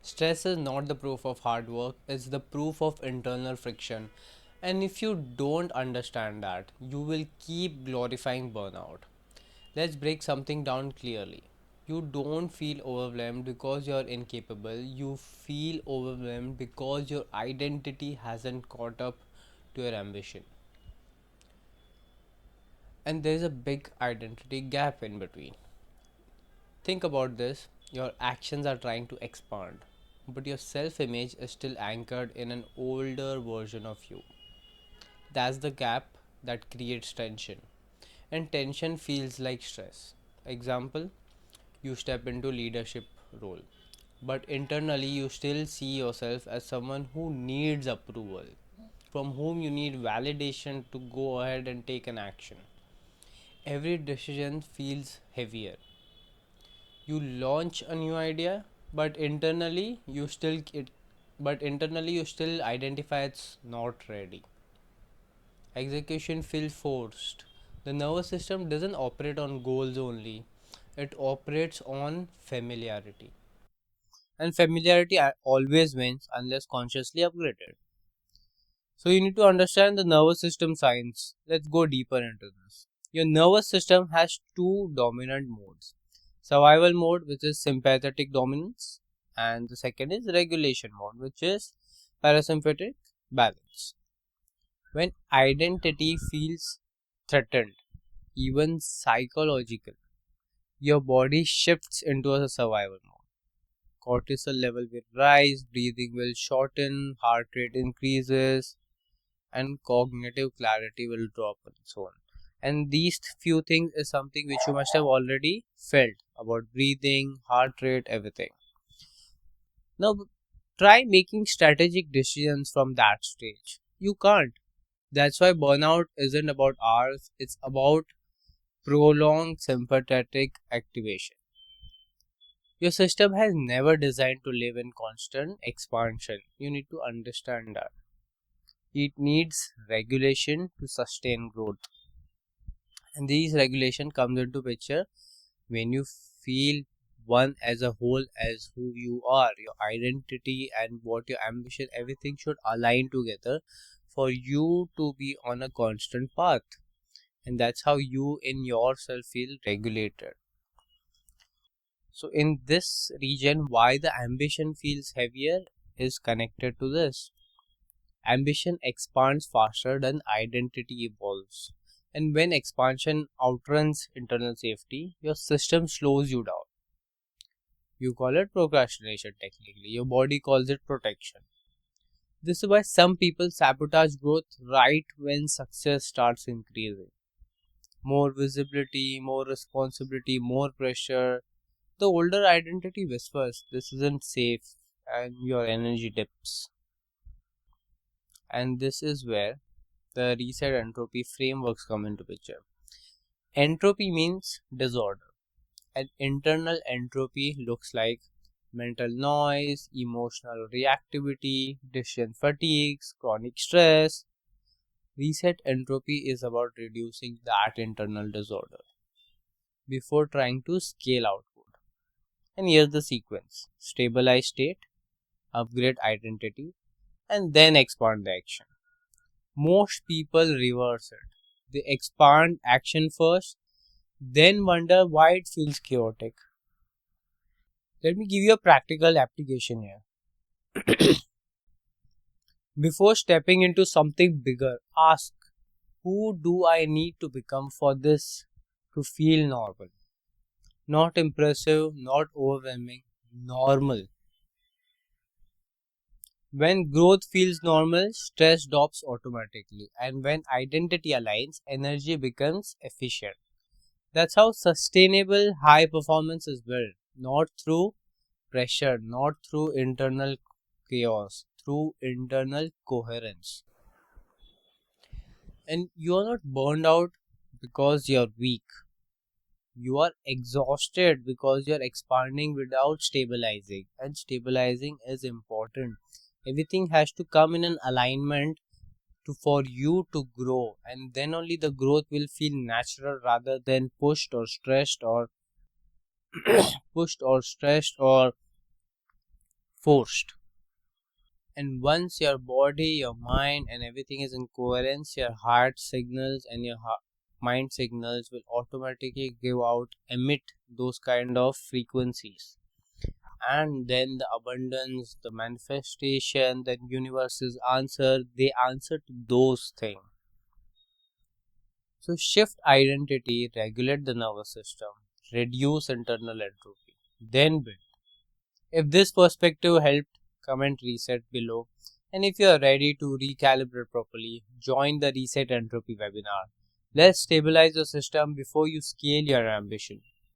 Stress is not the proof of hard work, it's the proof of internal friction. And if you don't understand that, you will keep glorifying burnout. Let's break something down clearly. You don't feel overwhelmed because you're incapable, you feel overwhelmed because your identity hasn't caught up to your ambition. And there's a big identity gap in between. Think about this, your actions are trying to expand, but your self image is still anchored in an older version of you. That's the gap that creates tension, and tension feels like stress. Example, you step into leadership role, but internally you still see yourself as someone who needs approval, from whom you need validation to go ahead and take an action. Every decision feels heavier. You launch a new idea, but internally you still identify it's not ready. Execution feels forced. The nervous system doesn't operate on goals only, it operates on familiarity. And familiarity always wins unless consciously upgraded. So, you need to understand the nervous system science. Let's go deeper into this. Your nervous system has two dominant modes: survival mode, which is sympathetic dominance, and the second is regulation mode, which is parasympathetic balance. When identity feels threatened, even psychological, your body shifts into a survival mode. Cortisol level will rise, breathing will shorten, heart rate increases, and cognitive clarity will drop and so on. And these few things is something which you must have already felt about breathing, heart rate, everything. Now try making strategic decisions from that stage. You can't. That's why burnout isn't about hours, it's about prolonged sympathetic activation. Your system has never designed to live in constant expansion. You need to understand that. It needs regulation to sustain growth. And these regulation comes into picture when you feel one as a whole as who you are, your identity and what your ambition, everything should align together for you to be on a constant path. And that's how you in yourself feel regulated. So in this region, why the ambition feels heavier is connected to this. Ambition expands faster than identity evolves. And when expansion outruns internal safety, your system slows you down. You call it procrastination technically, your body calls it protection. This is why some people sabotage growth right when success starts increasing. More visibility, more responsibility, more pressure. The older identity whispers, this isn't safe, and your energy dips. And this is where the reset entropy frameworks come into picture. Entropy means disorder, and internal entropy looks like mental noise, emotional reactivity, decision fatigues, chronic stress. Reset entropy is about reducing that internal disorder before trying to scale output. And here's the sequence: stabilize state, upgrade identity, and then expand the action. Most people reverse it. They expand action first, then wonder why it feels chaotic. Let me give you a practical application here. Before stepping into something bigger, ask, who do I need to become for this to feel normal? Not impressive, not overwhelming, normal. When growth feels normal, stress drops automatically, and when identity aligns, energy becomes efficient. That's how sustainable high performance is built, not through pressure, not through internal chaos, through internal coherence. And you are not burned out because you're weak. You are exhausted because you're expanding without stabilizing, and stabilizing is important. Everything has to come in an alignment to for you to grow, and then only the growth will feel natural rather than pushed or stressed or forced. And once your body, your mind, and everything is in coherence, your heart signals and your mind signals will automatically emit those kind of frequencies. And then the abundance, the manifestation, the universe's answer, they answer to those things. So shift identity, regulate the nervous system, reduce internal entropy, then build. If this perspective helped, comment reset below. And if you are ready to recalibrate properly, join the Reset Entropy webinar. Let's stabilize your system before you scale your ambition.